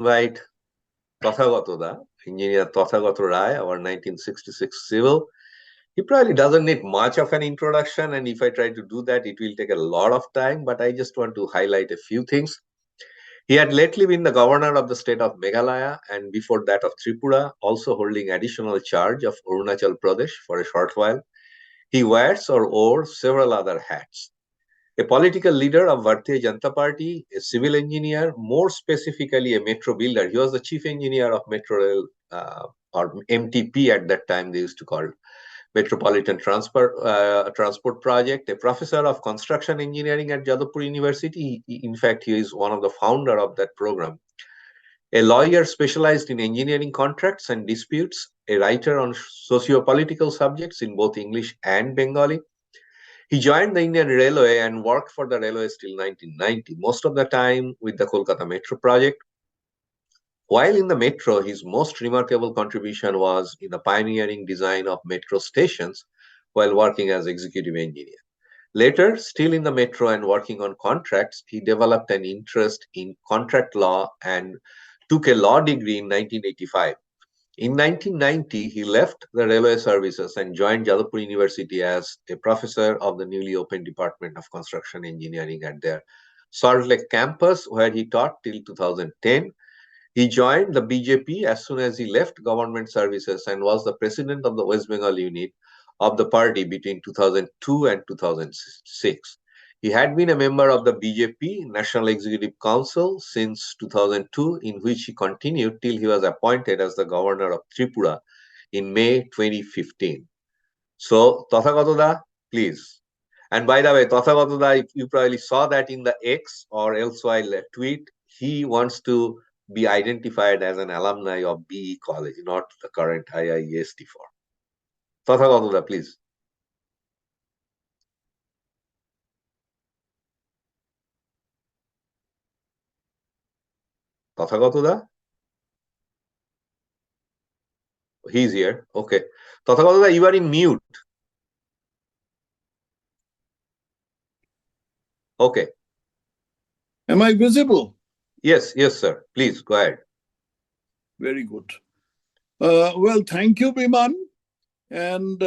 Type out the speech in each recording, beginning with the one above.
invite Tathagata, engineer Tathagata Roy, our 1966 civil. He probably doesn't need much of an introduction, and if I try to do that, it will take a lot of time, but I just want to highlight a few things. He had lately been the governor of the state of Meghalaya and before that of Tripura, also holding additional charge of Arunachal Pradesh for a short while. He wears or wore several other hats. A political leader of Bharatiya Janata Party, a civil engineer, more specifically a metro builder. He was the chief engineer of Metro Rail, or MTP at that time, they used to call it, Metropolitan Transport Project, a professor of construction engineering at Jadavpur University. In fact, he is one of the founder of that program. A lawyer specialized in engineering contracts and disputes, a writer on socio-political subjects in both English and Bengali. He joined the Indian Railway and worked for the railways till 1990, most of the time with the Kolkata Metro project. While in the metro, his most remarkable contribution was in the pioneering design of metro stations while working as executive engineer. Later, still in the metro and working on contracts, he developed an interest in contract law and took a law degree in 1985. In 1990, he left the railway services and joined Jadavpur University as a professor of the newly opened Department of Construction Engineering at their Salt Lake campus, where he taught till 2010. He joined the BJP as soon as he left government services and was the president of the West Bengal unit of the party between 2002 and 2006. He had been a member of the BJP National Executive Council since 2002, in which he continued till he was appointed as the governor of Tripura in May 2015. So, Tathagata, please. And by the way, Tathagata, you probably saw that in the X or elsewhere tweet, he wants to be identified as an alumni of BE College, not the current IIEST for. Tathagata, please. Tathagata? He's here. Okay. Tathagata, you are in mute. Okay. Am I visible? Yes, sir. Please go ahead. Very good. Well, thank you, Biman. And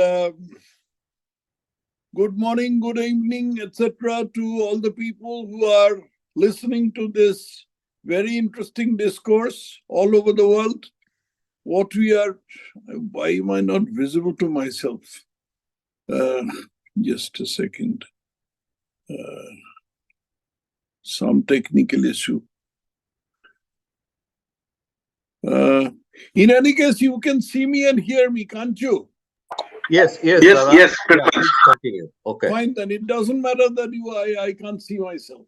good morning, good evening, etc. to all the people who are listening to this very interesting discourse all over the world. Why am I not visible to myself? Just a second. Some technical issue. In any case, you can see me and hear me, can't you? Yes. Continue. Okay. Fine, then it doesn't matter that I can't see myself.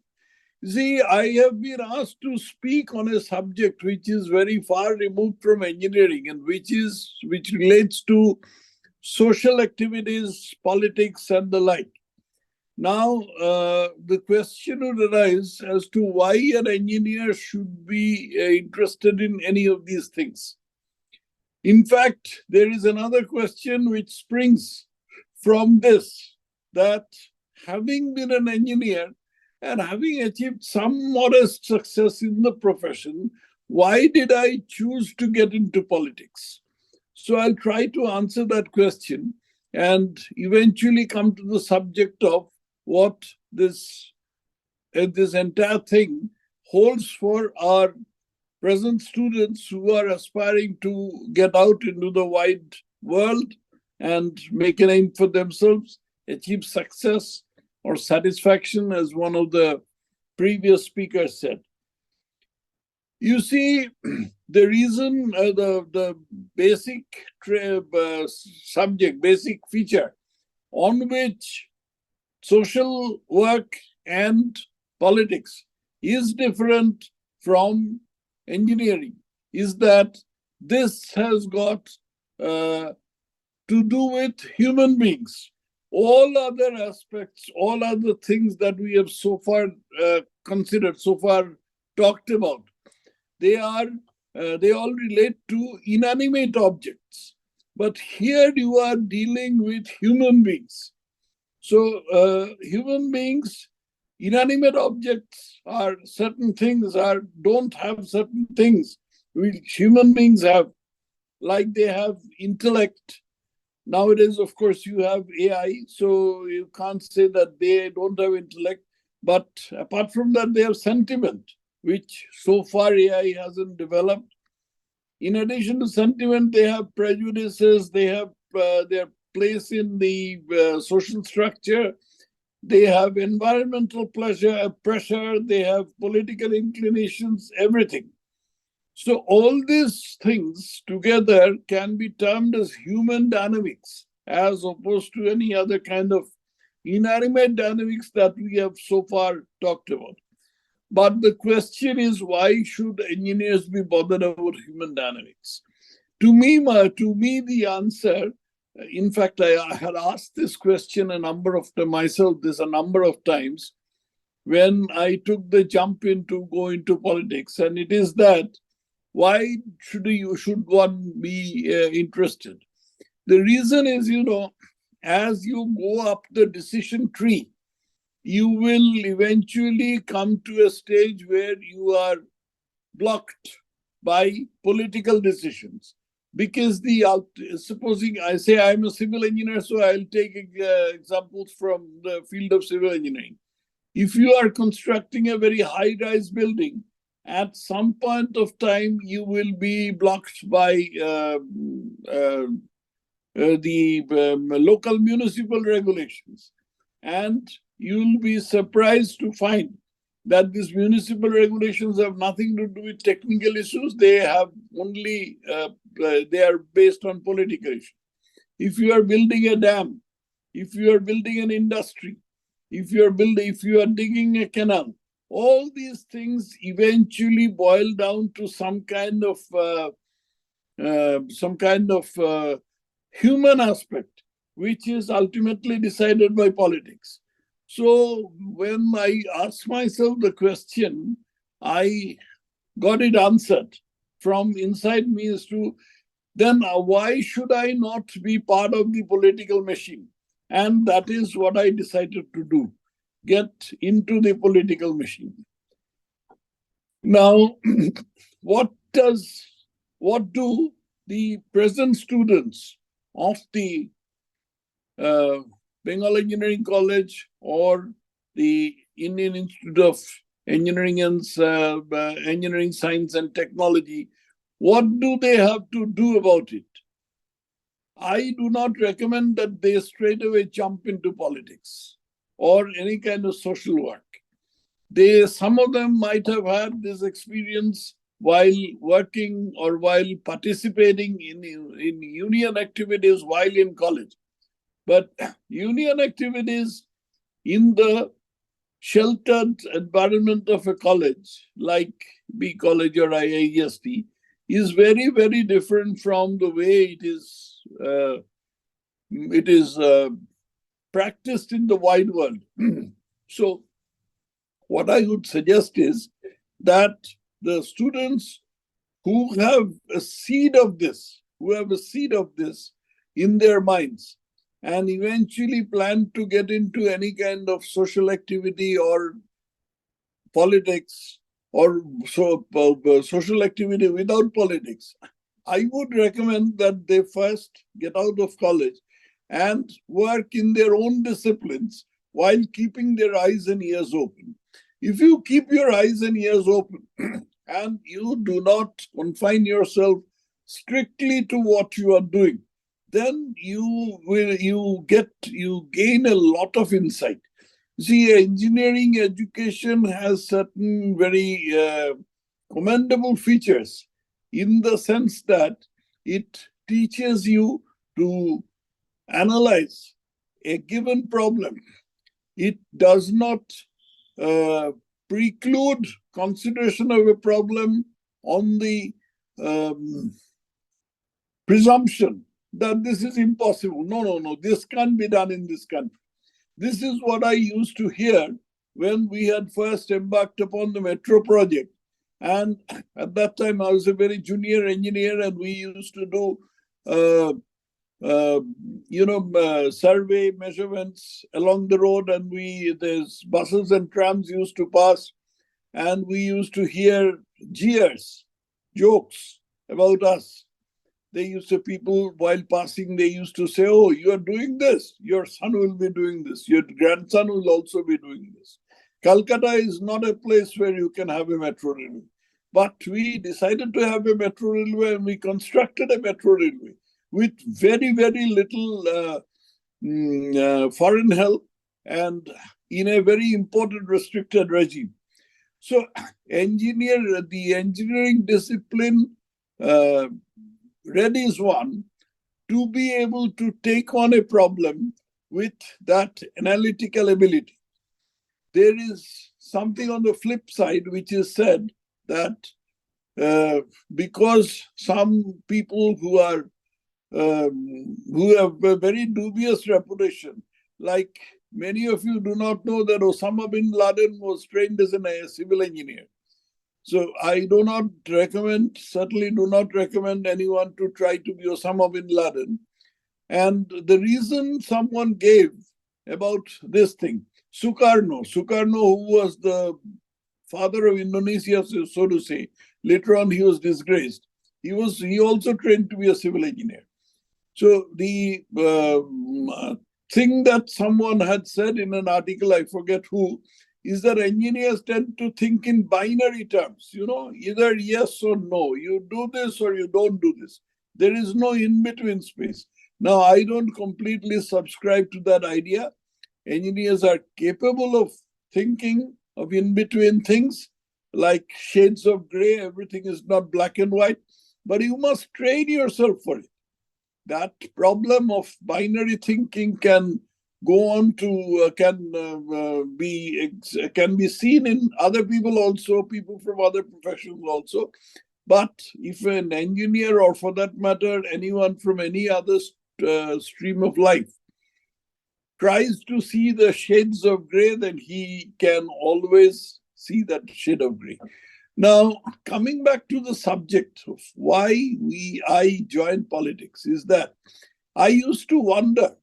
See, I have been asked to speak on a subject which is very far removed from engineering and which relates to social activities, politics, and the like. Now, the question would arise as to why an engineer should be interested in any of these things. In fact, there is another question which springs from this, that having been an engineer and having achieved some modest success in the profession, why did I choose to get into politics? So I'll try to answer that question and eventually come to the subject of what this entire thing holds for our present students who are aspiring to get out into the wide world and make a name for themselves, achieve success or satisfaction, as one of the previous speakers said. You see, the reason, the basic subject, basic feature on which social work and politics is different from engineering is that this has got to do with human beings. All other aspects, all other things that we have so far considered, so far talked about, they all relate to inanimate objects. But here you are dealing with human beings. So human beings Inanimate objects are certain things don't have certain things which human beings have, like they have intellect. Nowadays, of course, you have AI, so you can't say that they don't have intellect. But apart from that, they have sentiment, which so far AI hasn't developed. In addition to sentiment, they have prejudices, they have their place in the social structure, they have environmental pressure, they have political inclinations, everything. So all these things together can be termed as human dynamics, as opposed to any other kind of inanimate dynamics that we have so far talked about. But the question is, why should engineers be bothered about human dynamics? To me, the answer, in fact, I had asked this question a number of times when I took the jump into go into politics, and it is that why should one be interested? The reason is, as you go up the decision tree, you will eventually come to a stage where you are blocked by political decisions. Because supposing I say I'm a civil engineer, so I'll take examples from the field of civil engineering. If you are constructing a very high-rise building, at some point of time, you will be blocked by the local municipal regulations. And you'll be surprised to find that these municipal regulations have nothing to do with technical issues. They have only, they are based on political issues. If you are building a dam, if you are building an industry, if you are digging a canal, all these things eventually boil down to some kind of human aspect, which is ultimately decided by politics. So when I asked myself the question, I got it answered from inside me as to then why should I not be part of the political machine? And that is what I decided to do, get into the political machine. Now, what do the present students of the Bengal Engineering College or the Indian Institute of Engineering and Engineering Science and Technology, what do they have to do about it? I do not recommend that they straight away jump into politics or any kind of social work. Some of them might have had this experience while working or while participating in union activities while in college. But union activities in the sheltered environment of a college, like B College or IIST, is very, very different from the way it is practiced in the wide world. So what I would suggest is that the students who have a seed of this in their minds and eventually plan to get into any kind of social activity or politics or social activity without politics, I would recommend that they first get out of college and work in their own disciplines while keeping their eyes and ears open. If you keep your eyes and ears open and you do not confine yourself strictly to what you are doing, then you gain a lot of insight. See, engineering education has certain very commendable features in the sense that it teaches you to analyze a given problem. It does not preclude consideration of a problem on the presumption that this is impossible. No, this can't be done in this country. This is what I used to hear when we had first embarked upon the metro project. And at that time, I was a very junior engineer, and we used to do survey measurements along the road, and there's buses and trams used to pass, and we used to hear jeers, jokes about us. People while passing, they used to say, "Oh, you are doing this. Your son will be doing this. Your grandson will also be doing this." Calcutta is not a place where you can have a metro railway. But we decided to have a metro railway, and we constructed a metro railway with very, very little foreign help and in a very important restricted regime. So, the engineering discipline readies one to be able to take on a problem with that analytical ability. There is something on the flip side which is said that because some people who have a very dubious reputation, like many of you do not know that Osama bin Laden was trained as a civil engineer. So I certainly do not recommend anyone to try to be Osama bin Laden. And the reason someone gave about this thing, Sukarno, who was the father of Indonesia, so to say, later on he was disgraced. He also trained to be a civil engineer. So the thing that someone had said in an article, I forget who, is that engineers tend to think in binary terms, either yes or no. You do this or you don't do this. There is no in-between space. Now, I don't completely subscribe to that idea. Engineers are capable of thinking of in-between things, like shades of gray. Everything is not black and white, but you must train yourself for it. That problem of binary thinking can go on to can be seen in other people also, people from other professions also. But if an engineer, or for that matter, anyone from any other stream of life, tries to see the shades of gray, then he can always see that shade of gray. Now, coming back to the subject of why I joined politics, is that I used to wonder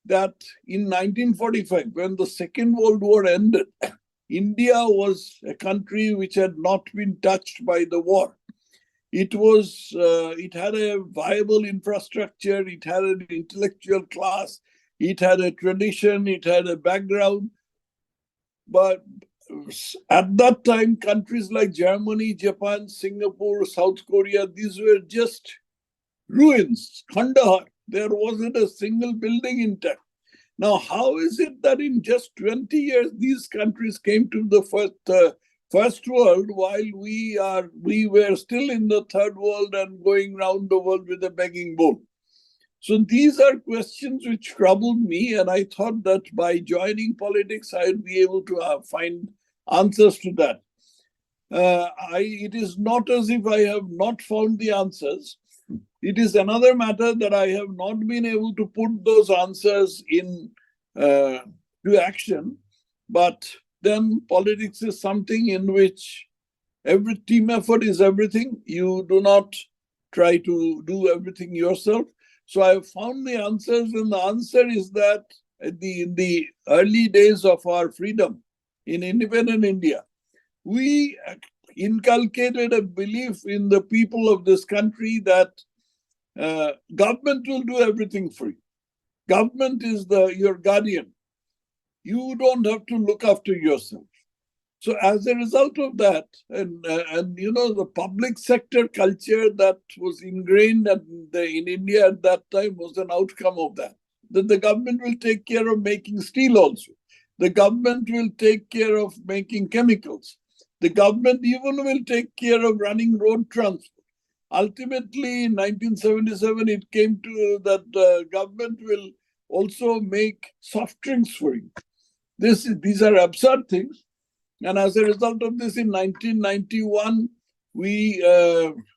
that in 1945, when the Second World War ended, India was a country which had not been touched by the war. It had a viable infrastructure, it had an intellectual class, it had a tradition, it had a background. But at that time, countries like Germany, Japan, Singapore, South Korea, these were just ruins, Kandahar. There wasn't a single building intact. Now, how is it that in just 20 years, these countries came to the first world, while we were still in the third world and going round the world with a begging bowl? So these are questions which troubled me, and I thought that by joining politics, I'd be able to find answers to that. It is not as if I have not found the answers. It is another matter that I have not been able to put those answers to action. But then politics is something in which every team effort is everything. You do not try to do everything yourself. So I have found the answers, and the answer is that in the early days of our freedom in independent India, we inculcated a belief in the people of this country that government will do everything for you. Government is your guardian. You don't have to look after yourself. So as a result of that, and the public sector culture that was ingrained in India at that time was an outcome of that. That the government will take care of making steel also. The government will take care of making chemicals. The government even will take care of running road transport. Ultimately, in 1977, it came to that government will also make soft drinks for you. These are absurd things. And as a result of this, in 1991, we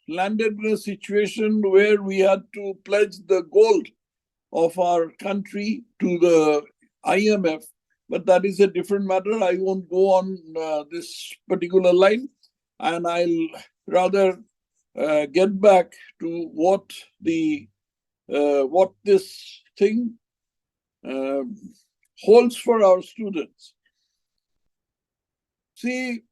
landed in a situation where we had to pledge the gold of our country to the IMF. But that is a different matter. I won't go on this particular line, and I'll rather get back to what the what this thing holds for our students. See,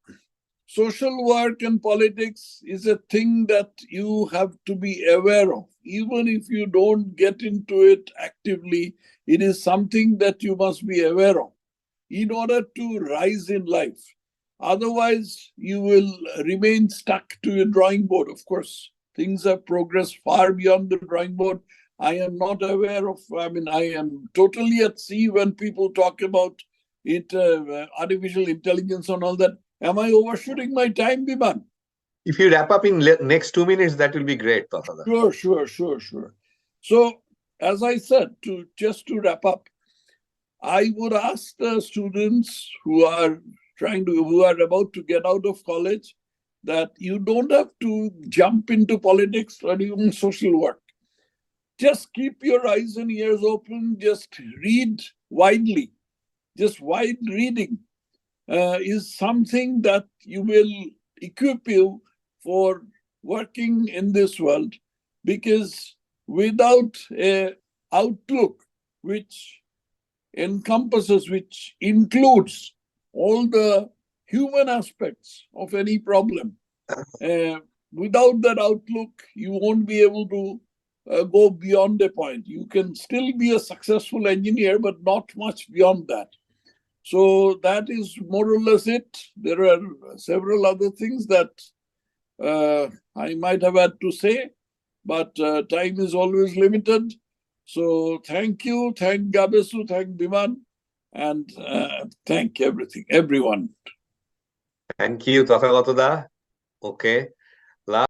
social work and politics is a thing that you have to be aware of. Even if you don't get into it actively, it is something that you must be aware of in order to rise in life. Otherwise, you will remain stuck to your drawing board. Of course, things have progressed far beyond the drawing board. I am not aware of, I am totally at sea when people talk about it, artificial intelligence and all that. Am I overshooting my time, Biman? If you wrap up in next 2 minutes, that will be great, Tathagata. Sure. So, as I said, just to wrap up, I would ask the students who are about to get out of college that you don't have to jump into politics or even social work. Just keep your eyes and ears open. Just read widely. Just wide reading is something that you will equip you for working in this world, because without a outlook which encompasses, which includes all the human aspects of any problem, without that outlook, you won't be able to go beyond a point. You can still be a successful engineer, but not much beyond that. So that is more or less it. There are several other things that I might have had to say, but time is always limited. So thank you, thank GAABESU, thank Biman, and thank everyone. Thank you, Tathagata. Okay.